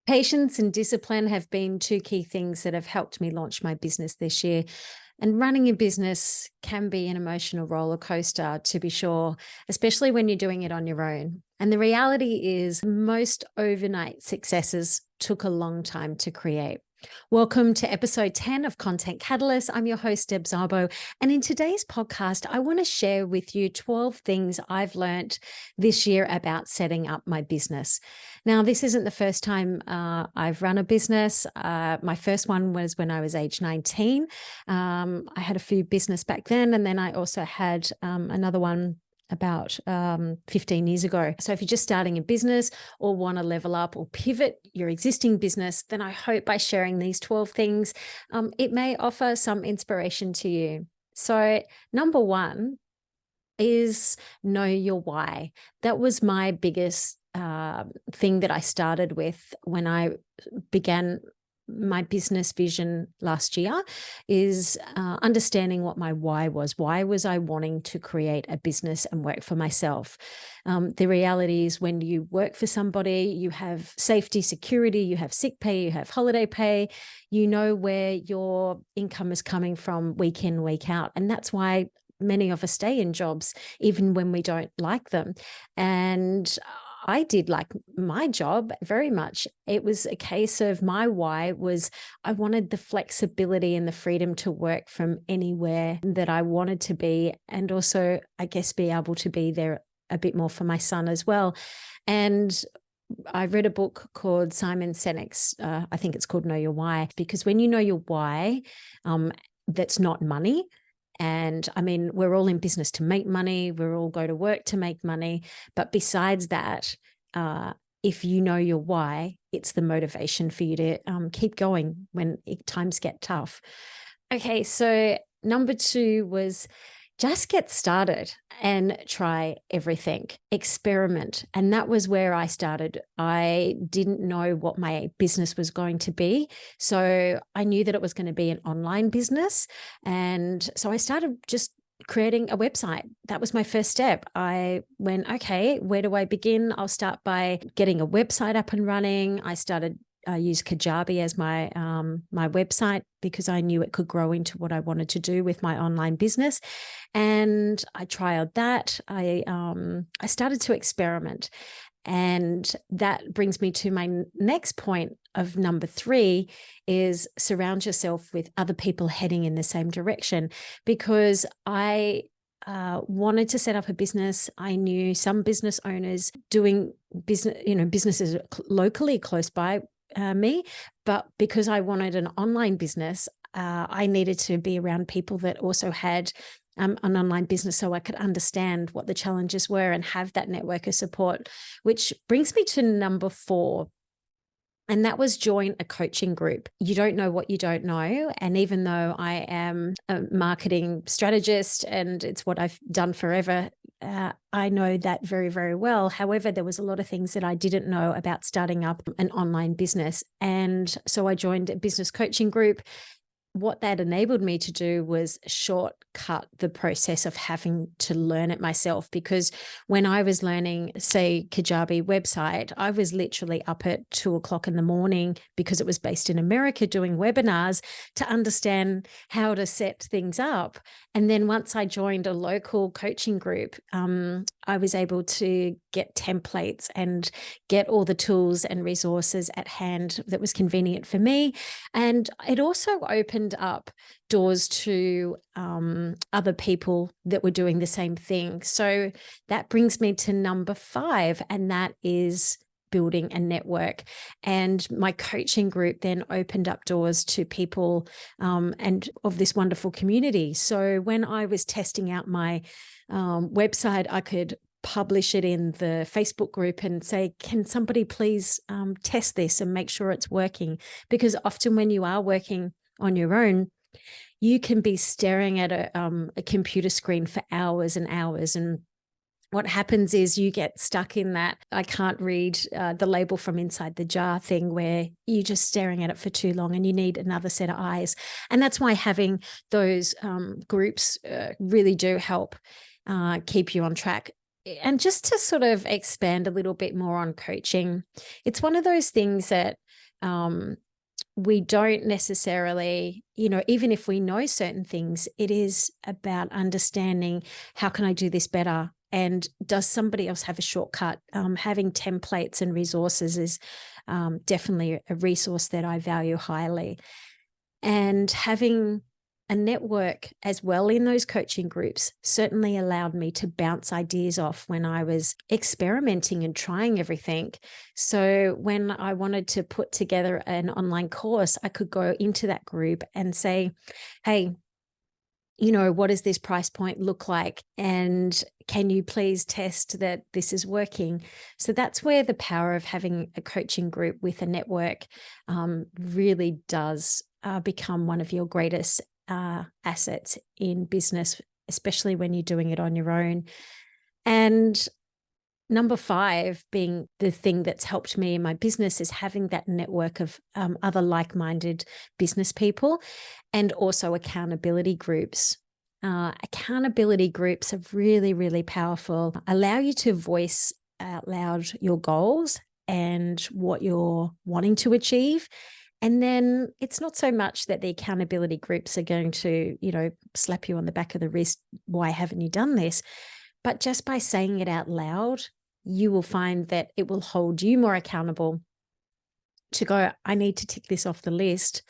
Patience and discipline have been two key things that have helped me launch my business this year. And running a business can be an emotional roller coaster, to be sure, especially when you're doing it on your own. And the reality is, most overnight successes took a long time to create. Welcome to episode 10 of Content Catalyst. I'm your host, Deb Szabo. And in today's podcast, I want to share with you 12 things I've learned this year about setting up my business. Now, this isn't the first time I've run a business. My first one was when I was age 19. I had a few business back then, and then I also had another one about 15 years ago. So if you're just starting a business or want to level up or pivot your existing business, then I hope by sharing these 12 things, it may offer some inspiration to you. So number one is know your why. That was my biggest thing that I started with when I began my business vision last year, is understanding what my why was. Why was I wanting to create a business and work for myself? The reality is, when you work for somebody, you have safety, security, you have sick pay, you have holiday pay, you know where your income is coming from week in, week out. And that's why many of us stay in jobs, even when we don't like them. And I did like my job very much. It was a case of, my why was I wanted the flexibility and the freedom to work from anywhere that I wanted to be, and also, I guess, be able to be there a bit more for my son as well. And I read a book called Simon Sinek's, I think it's called Know Your Why, because when you know your why, that's not money. And I mean, we're all in business to make money. We all go to work to make money. But besides that, if you know your why, it's the motivation for you to keep going when times get tough. Okay, so number two was just get started and try everything, experiment. And that was where I started. I didn't know what my business was going to be. So I knew that it was going to be an online business. And so I started just creating a website. That was my first step. I went, okay, where do I begin? I'll start by getting a website up and running. I used Kajabi as my website, because I knew it could grow into what I wanted to do with my online business. And I trialed that. I started to experiment. And that brings me to my next point of number three, is surround yourself with other people heading in the same direction. Because I wanted to set up a business. I knew some business owners doing businesses locally close by me, but because I wanted an online business, I needed to be around people that also had an online business, so I could understand what the challenges were and have that network of support. Which brings me to number four, and that was join a coaching group. You don't know what you don't know. And even though I am a marketing strategist and it's what I've done forever, I know that very, very well. However, there was a lot of things that I didn't know about starting up an online business. And so I joined a business coaching group. What that enabled me to do was shortcut the process of having to learn it myself. Because when I was learning, say, Kajabi website, I was literally up at 2:00 in the morning, because it was based in America, doing webinars to understand how to set things up. And then once I joined a local coaching group, I was able to get templates and get all the tools and resources at hand that was convenient for me. And it also opened up doors to other people that were doing the same thing. So that brings me to number five, and that is building a network. And my coaching group then opened up doors to people and of this wonderful community. So when I was testing out my website, I could publish it in the Facebook group and say, can somebody please test this and make sure it's working? Because often when you are working on your own, you can be staring at a computer screen for hours and hours. And what happens is you get stuck in that I can't read the label from inside the jar thing, where you're just staring at it for too long and you need another set of eyes. And that's why having those groups really do help keep you on track. And just to sort of expand a little bit more on coaching, it's one of those things that um, we don't necessarily, even if we know certain things, it is about understanding, how can I do this better? And does somebody else have a shortcut? Having templates and resources is definitely a resource that I value highly. And having a network as well in those coaching groups certainly allowed me to bounce ideas off when I was experimenting and trying everything. So when I wanted to put together an online course, I could go into that group and say, hey, what does this price point look like? And can you please test that this is working? So that's where the power of having a coaching group with a network really does become one of your greatest assets in business, especially when you're doing it on your own. And number 5 being the thing that's helped me in my business is having that network of other like-minded business people, and also accountability groups. Accountability groups are really, really powerful. Allow you to voice out loud your goals and what you're wanting to achieve. And then it's not so much that the accountability groups are going to, slap you on the back of the wrist. Why haven't you done this? But just by saying it out loud, you will find that it will hold you more accountable to go, I need to tick this off the list.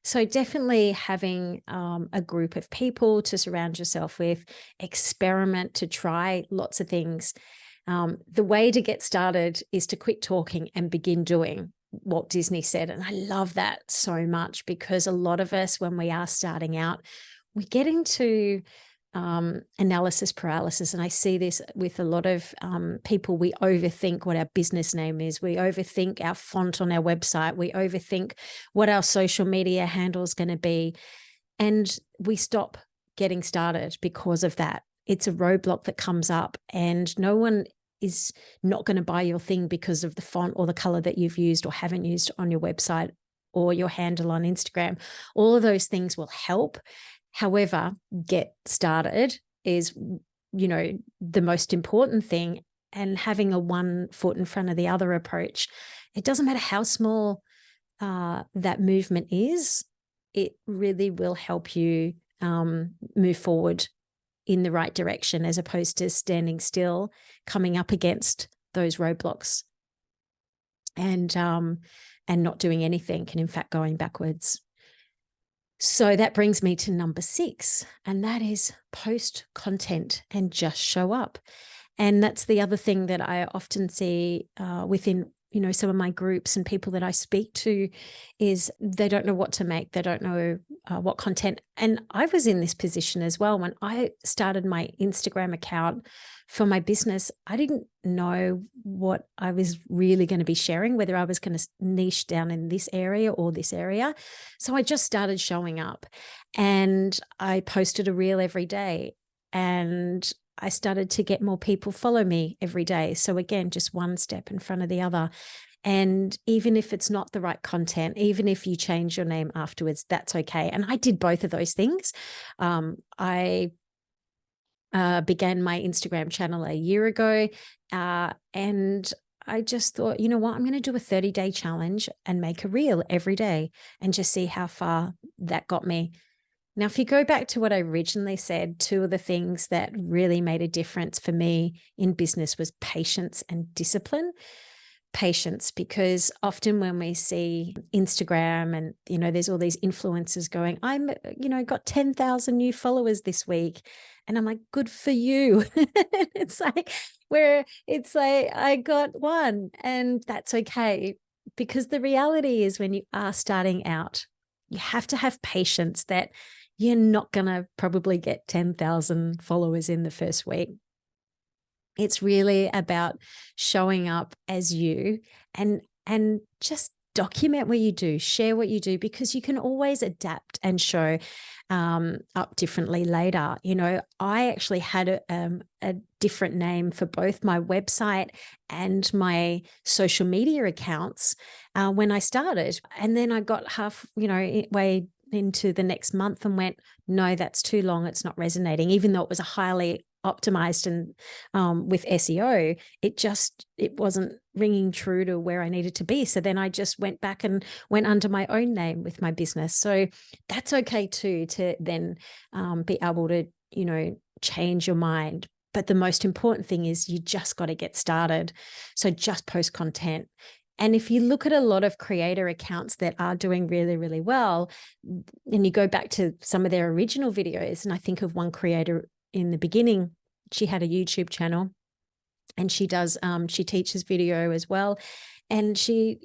So definitely having a group of people to surround yourself with, experiment, to try lots of things. The way to get started is to quit talking and begin doing. Walt Disney said, and I love that so much, because a lot of us, when we are starting out, we get into analysis paralysis. And I see this with a lot of people. We overthink what our business name is. We overthink our font on our website. We overthink what our social media handle is going to be. And we stop getting started because of that. It's a roadblock that comes up, and no one is not going to buy your thing because of the font or the color that you've used or haven't used on your website or your handle on Instagram. All of those things will help. However, get started is, the most important thing. And having a one foot in front of the other approach, it doesn't matter how small that movement is, it really will help you move forward in the right direction, as opposed to standing still, coming up against those roadblocks and not doing anything, and in fact going backwards. So that brings me to number 6, and that is post content and just show up. And that's the other thing that I often see within, some of my groups and people that I speak to, is they don't know what to make. They don't know what content. And I was in this position as well. When I started my Instagram account for my business, I didn't know what I was really going to be sharing, whether I was going to niche down in this area or this area. So I just started showing up, and I posted a reel every day, and I started to get more people follow me every day. So again, just one step in front of the other. And even if it's not the right content, even if you change your name afterwards, that's okay. And I did both of those things. I began my Instagram channel a year ago, and I just thought, you know what, I'm going to do a 30-day challenge and make a reel every day and just see how far that got me. Now, if you go back to what I originally said, 2 of the things that really made a difference for me in business was patience and discipline. Patience, because often when we see Instagram and, there's all these influencers going, I'm, got 10,000 new followers this week. And I'm like, good for you. It's like, I got 1, and that's okay. Because the reality is, when you are starting out, you have to have patience that you're not going to probably get 10,000 followers in the first week. It's really about showing up as you, and just document what you do, share what you do, because you can always adapt and show up differently later. I actually had a different name for both my website and my social media accounts when I started. And then I got way into the next month and went, no, that's too long. It's not resonating, even though it was a highly optimized and with SEO, it wasn't ringing true to where I needed to be. So then I just went back and went under my own name with my business. So that's okay too, to then be able to, change your mind. But the most important thing is you just got to get started. So just post content. And if you look at a lot of creator accounts that are doing really, really well, and you go back to some of their original videos, and I think of one creator in the beginning, she had a YouTube channel and she teaches video as well. And she,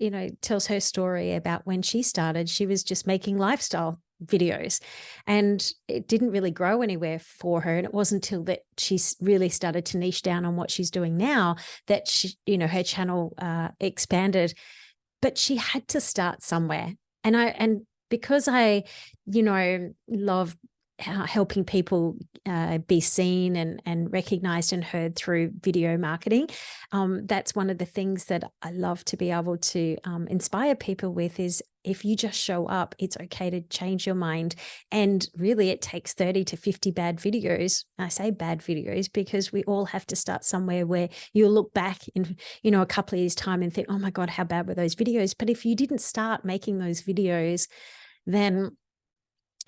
tells her story about when she started, she was just making lifestyle videos and it didn't really grow anywhere for her. And it wasn't until that she really started to niche down on what she's doing now that she, her channel expanded, but she had to start somewhere. And because I, love helping people be seen and recognized and heard through video marketing. That's one of the things that I love to be able to inspire people with is if you just show up, it's okay to change your mind. And really it takes 30 to 50 bad videos. I say bad videos because we all have to start somewhere where you'll look back in, a couple of years' time and think, oh my God, how bad were those videos? But if you didn't start making those videos, then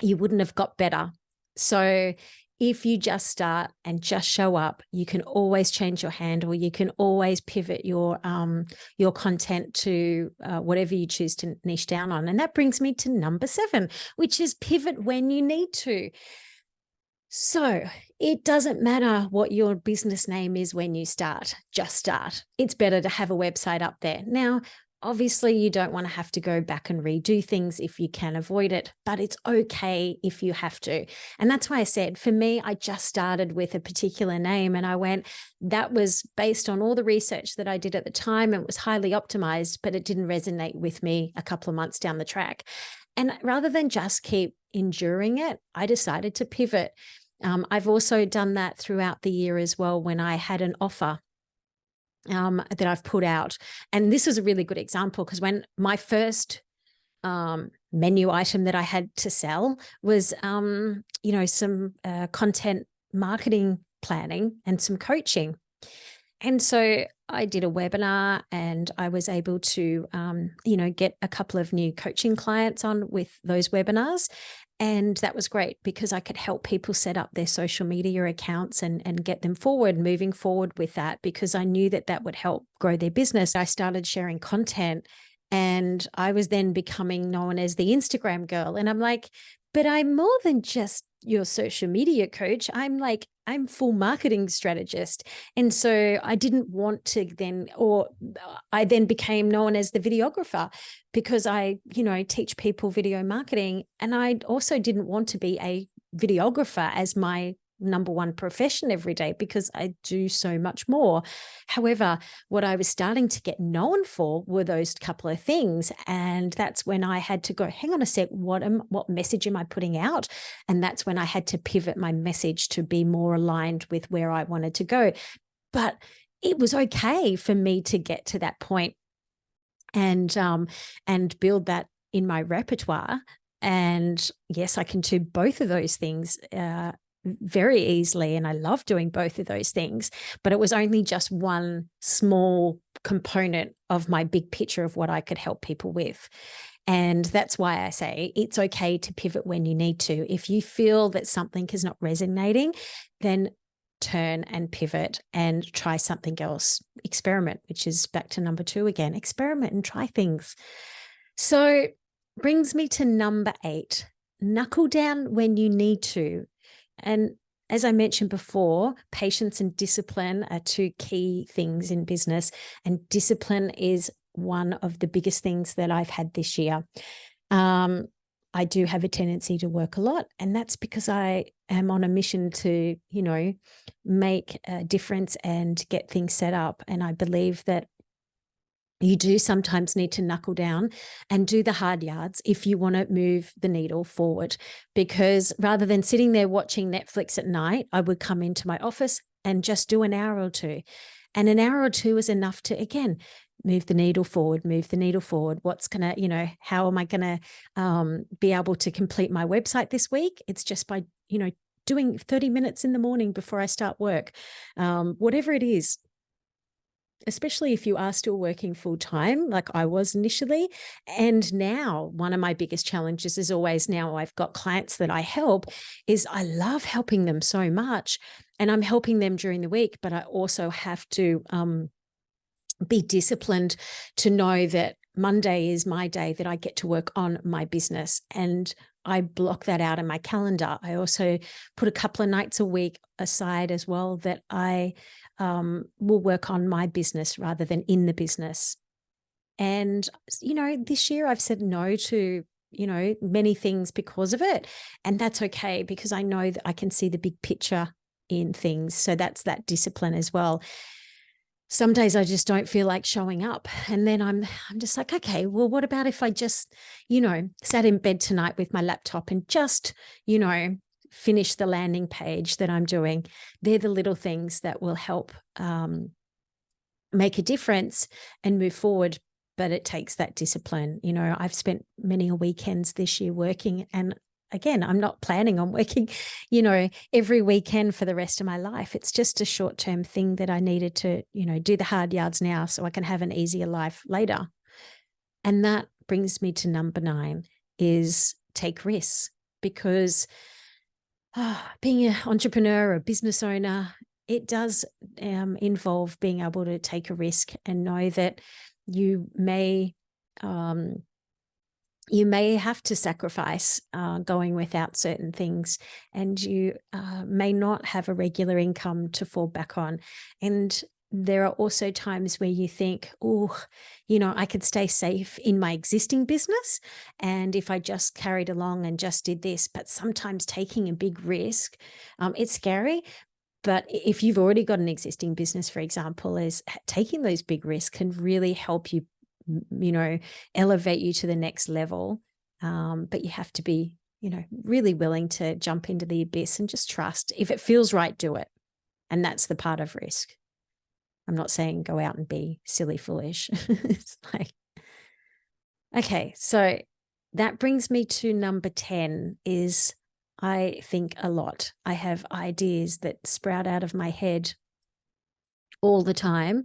you wouldn't have got better. So if you just start and just show up, you can always change your handle. You can always pivot your content to whatever you choose to niche down on. And that brings me to number 7, which is pivot when you need to. So it doesn't matter what your business name is when you start, just start. It's better to have a website up there. Now, obviously, you don't want to have to go back and redo things if you can avoid it, but it's okay if you have to. And that's why I said, for me, I just started with a particular name and I went, that was based on all the research that I did at the time. It was highly optimized, but it didn't resonate with me a couple of months down the track. And rather than just keep enduring it, I decided to pivot. I've also done that throughout the year as well when I had an offer that I've put out. And this is a really good example because when my first menu item that I had to sell was, some content marketing planning and some coaching. And so I did a webinar and I was able to, get a couple of new coaching clients on with those webinars. And that was great because I could help people set up their social media accounts and get them moving forward with that because I knew that that would help grow their business. I started sharing content and I was then becoming known as the Instagram girl. And I'm like, but I'm more than just your social media coach. I'm full marketing strategist. And so I didn't want to I then became known as the videographer because I, teach people video marketing. And I also didn't want to be a videographer as my number one profession every day because I do so much more. However, what I was starting to get known for were those couple of things. And that's when I had to go, hang on a sec, what message am I putting out? And that's when I had to pivot my message to be more aligned with where I wanted to go. But it was okay for me to get to that point and build that in my repertoire. And yes, I can do both of those things very easily. And I love doing both of those things, but it was only just one small component of my big picture of what I could help people with. And that's why I say it's okay to pivot when you need to. If you feel that something is not resonating, then turn and pivot and try something else. Experiment, which is back to number 2 again. Experiment and try things. So brings me to number 8, knuckle down when you need to. And as I mentioned before, patience and discipline are 2 key things in business. And discipline is one of the biggest things that I've had this year. I do have a tendency to work a lot, and that's because I am on a mission to, make a difference and get things set up. And I believe that you do sometimes need to knuckle down and do the hard yards if you want to move the needle forward. Because rather than sitting there watching Netflix at night, I would come into my office and just do an hour or 2. And an hour or 2 is enough to, again, move the needle forward. What's going to, how am I going to be able to complete my website this week? It's just by, doing 30 minutes in the morning before I start work, whatever it is. Especially if you are still working full time, like I was initially. And now one of my biggest challenges is always, now I've got clients that I help, is I love helping them so much. And I'm helping them during the week, but I also have to be disciplined to know that Monday is my day that I get to work on my business. And I block that out in my calendar. I also put a couple of nights a week aside as well that I will work on my business rather than in the business. And, this year I've said no to, many things because of it. And that's okay, because I know that I can see the big picture in things. So that's that discipline as well. Some days I just don't feel like showing up. And then I'm just like, okay, well, what about if I just, sat in bed tonight with my laptop and just, finish the landing page that I'm doing? They're the little things that will help make a difference and move forward. But it takes that discipline. I've spent many weekends this year working, and again, I'm not planning on working, every weekend for the rest of my life. It's just a short-term thing that I needed to, do the hard yards now so I can have an easier life later. And that brings me to number 9, is take risks. Because being an entrepreneur or a business owner, it does involve being able to take a risk and know that you may have to sacrifice going without certain things, and you may not have a regular income to fall back on. And there are also times where you think, I could stay safe in my existing business, and if I just carried along and just did this. But sometimes taking a big risk, it's scary. But if you've already got an existing business, for example, is taking those big risks can really help you, elevate you to the next level. But you have to be, really willing to jump into the abyss and just trust. If it feels right, do it. And that's the part of risk. I'm not saying go out and be silly, foolish. It's like, okay, so that brings me to number 10, is I think a lot. I have ideas that sprout out of my head all the time.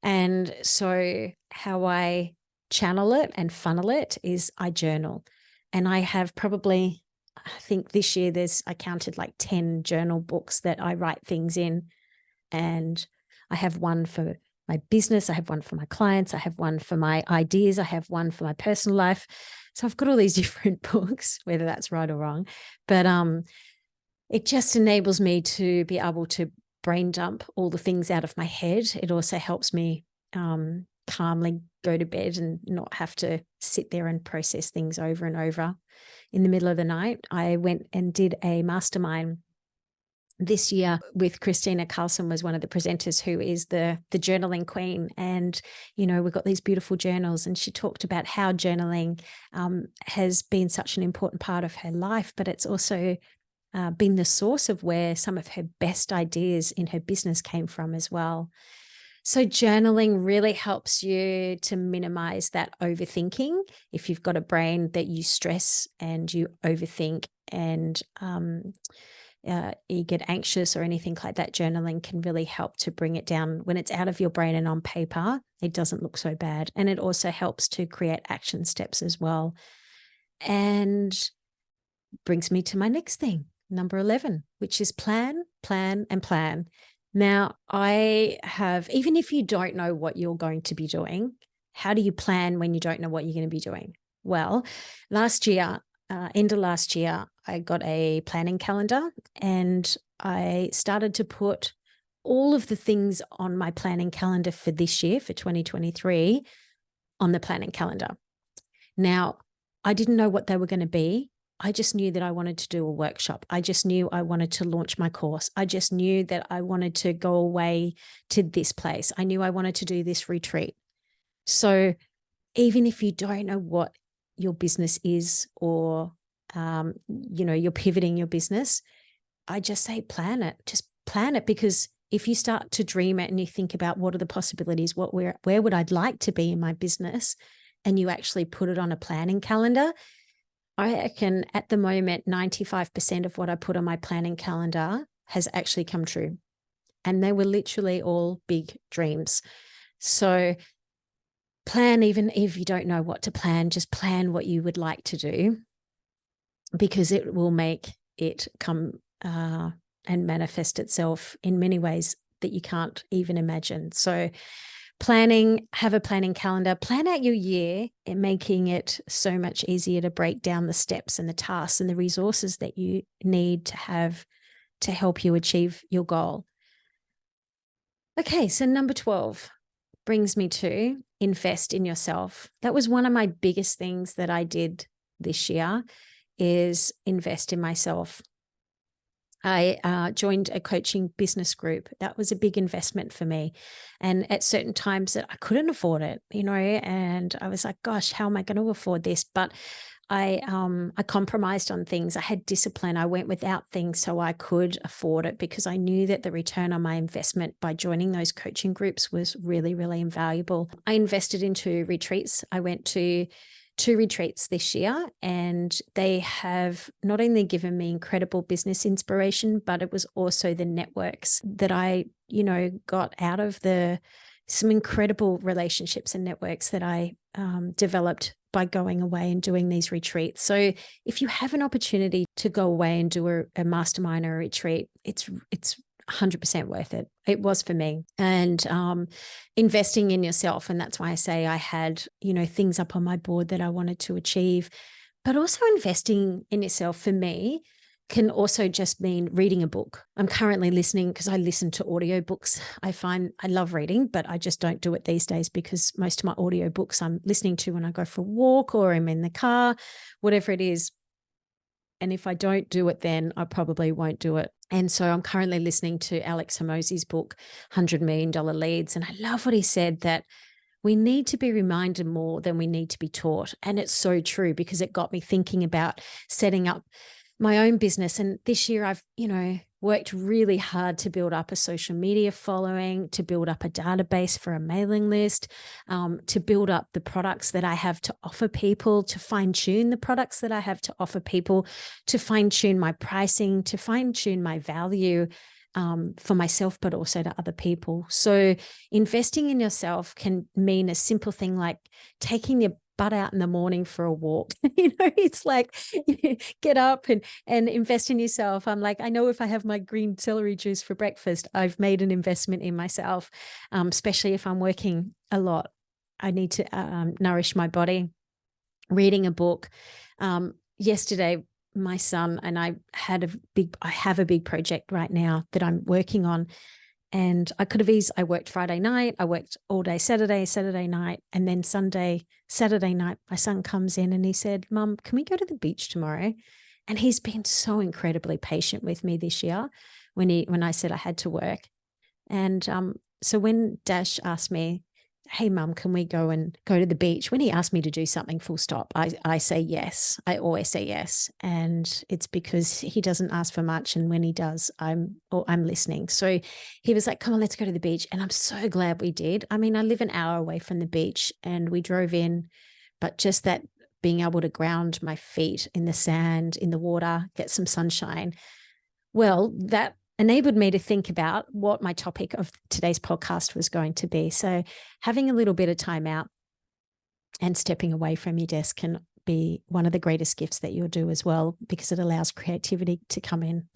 And so how I channel it and funnel it is I journal. And I have probably, I think this year I counted like 10 journal books that I write things in. And I have one for my business. I have one for my clients. I have one for my ideas. I have one for my personal life. So I've got all these different books, whether that's right or wrong. But it just enables me to be able to brain dump all the things out of my head. It also helps me calmly go to bed and not have to sit there and process things over and over in the middle of the night. I went and did a mastermind this year with Christina Carlson, was one of the presenters, who is the journaling queen. And, we've got these beautiful journals, and she talked about how journaling has been such an important part of her life, but it's also been the source of where some of her best ideas in her business came from as well. So journaling really helps you to minimize that overthinking. If you've got a brain that you stress and you overthink and you get anxious or anything like that, journaling can really help to bring it down. When it's out of your brain and on paper, it doesn't look so bad. And it also helps to create action steps as well. And brings me to my next thing, number 11, which is plan, plan, and plan. Now, I have, even if you don't know what you're going to be doing, how do you plan when you don't know what you're going to be doing? Well, last year, end of last year, I got a planning calendar, and I started to put all of the things on my planning calendar for this year, for 2023, on the planning calendar. Now, I didn't know what they were going to be. I just knew that I wanted to do a workshop. I just knew I wanted to launch my course. I just knew that I wanted to go away to this place. I knew I wanted to do this retreat. So even if you don't know what your business is, or, you're pivoting your business, I just say plan it. Just plan it, because if you start to dream it and you think about what are the possibilities, where would I like to be in my business, and you actually put it on a planning calendar, I reckon at the moment, 95% of what I put on my planning calendar has actually come true. And they were literally all big dreams. So plan, even if you don't know what to plan, just plan what you would like to do, because it will make it come and manifest itself in many ways that you can't even imagine. So planning, have a planning calendar, plan out your year, and making it so much easier to break down the steps and the tasks and the resources that you need to have to help you achieve your goal. Okay, so number 12 brings me to invest in yourself. That was one of my biggest things that I did this year, is invest in myself. I joined a coaching business group. That was a big investment for me. And at certain times that I couldn't afford it, and I was like, gosh, how am I going to afford this? But I compromised on things. I had discipline. I went without things so I could afford it, because I knew that the return on my investment by joining those coaching groups was really, really invaluable. I invested into retreats. I went to 2 retreats this year, and they have not only given me incredible business inspiration, but it was also the networks that I, got out of some incredible relationships and networks that I developed by going away and doing these retreats. So if you have an opportunity to go away and do a mastermind or a retreat, it's 100% worth it. It was for me. And investing in yourself. And that's why I say I had, things up on my board that I wanted to achieve. But also investing in yourself for me can also just mean reading a book. I'm currently listening, because I listen to audiobooks. I find I love reading, but I just don't do it these days, because most of my audiobooks I'm listening to when I go for a walk or I'm in the car, whatever it is. And if I don't do it, then I probably won't do it. And so I'm currently listening to Alex Hormozi's book, $100 Million Leads. And I love what he said, that we need to be reminded more than we need to be taught. And it's so true, because it got me thinking about setting up my own business. And this year I've, worked really hard to build up a social media following, to build up a database for a mailing list, to build up the products that I have to offer people, to fine tune the products that I have to offer people, to fine tune my pricing, to fine tune my value for myself, but also to other people. So investing in yourself can mean a simple thing like taking your butt out in the morning for a walk. It's like get up and invest in yourself. I'm like, I know if I have my green celery juice for breakfast, I've made an investment in myself, especially if I'm working a lot. I need to nourish my body. Reading a book. Yesterday, my son and I have a big project right now that I'm working on. And I worked Friday night, I worked all day Saturday night, and then Saturday night, my son comes in and he said, Mum, can we go to the beach tomorrow? And he's been so incredibly patient with me this year when I said I had to work. And so when Dash asked me, hey, Mum, can we go to the beach? When he asked me to do something full stop, I say yes. I always say yes. And it's because he doesn't ask for much. And when he does, I'm listening. So he was like, come on, let's go to the beach. And I'm so glad we did. I mean, I live an hour away from the beach and we drove in, but just that being able to ground my feet in the sand, in the water, get some sunshine. Well, that enabled me to think about what my topic of today's podcast was going to be. So having a little bit of time out and stepping away from your desk can be one of the greatest gifts that you'll do as well, because it allows creativity to come in.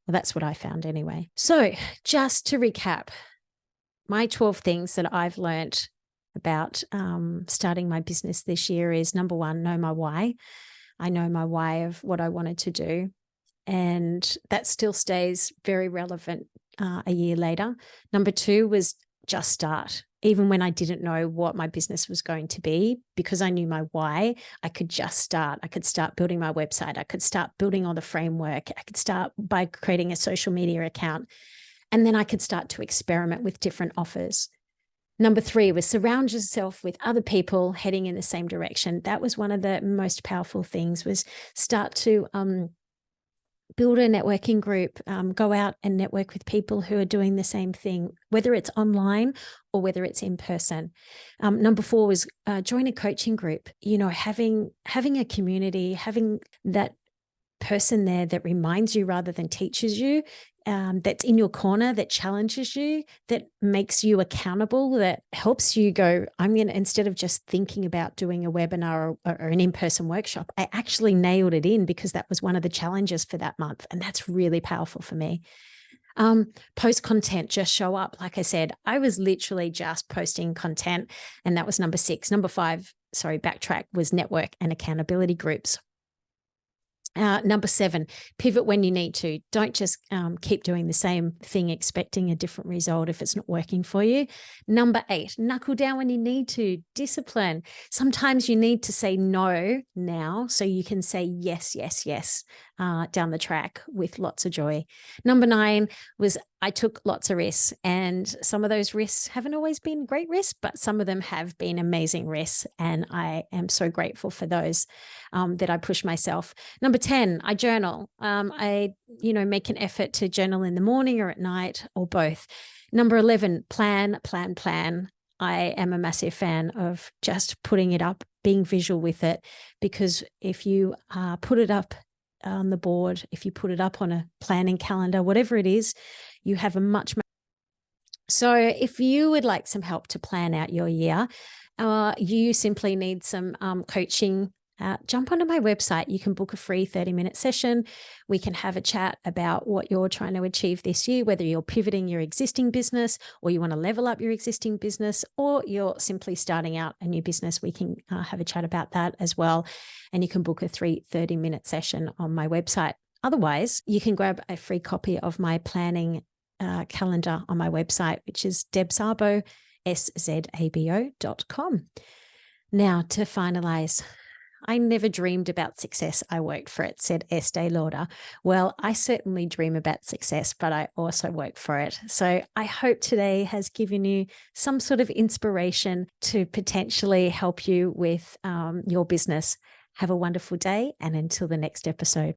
Well, that's what I found anyway. So just to recap, my 12 things that I've learned about starting my business this year is, number 1, know my why. I know my why of what I wanted to do. And that still stays very relevant a year later. Number 2 was just start. Even when I didn't know what my business was going to be, because I knew my why, I could just start. I could start building my website. I could start building all the framework. I could start by creating a social media account. And then I could start to experiment with different offers. Number 3 was surround yourself with other people heading in the same direction. That was one of the most powerful things, was start to build a networking group, go out and network with people who are doing the same thing, whether it's online or whether it's in person. Number 4 was join a coaching group. Having a community, having that person there that reminds you rather than teaches you, that's in your corner, that challenges you, that makes you accountable, that helps you go, instead of just thinking about doing a webinar or an in-person workshop, I actually nailed it in because that was one of the challenges for that month. And that's really powerful for me. Post content, just show up. Like I said, I was literally just posting content, and that was number 6. Number 5, backtrack, was network and accountability groups. Number 7, pivot when you need to. Don't just keep doing the same thing, expecting a different result if it's not working for you. Number 8, knuckle down when you need to. Discipline. Sometimes you need to say no now so you can say yes, yes, yes down the track with lots of joy. Number 9 was I took lots of risks, and some of those risks haven't always been great risks, but some of them have been amazing risks, and I am so grateful for those that I push myself. Number 10, I journal. I make an effort to journal in the morning or at night or both. Number 11, plan. I am a massive fan of just putting it up, being visual with it, because if you put it up on the board, if you put it up on a planning calendar, whatever it is, you have a much. So if you would like some help to plan out your year, you simply need some coaching, jump onto my website. You can book a free 30-minute session. We can have a chat about what you're trying to achieve this year, whether you're pivoting your existing business or you want to level up your existing business, or you're simply starting out a new business. We can have a chat about that as well. And you can book a 30-minute session on my website. Otherwise, you can grab a free copy of my planning calendar on my website, which is debsabo, szabo.com. Now, to finalize, I never dreamed about success. I worked for it, said Estee Lauder. Well, I certainly dream about success, but I also work for it. So I hope today has given you some sort of inspiration to potentially help you with your business. Have a wonderful day, and until the next episode.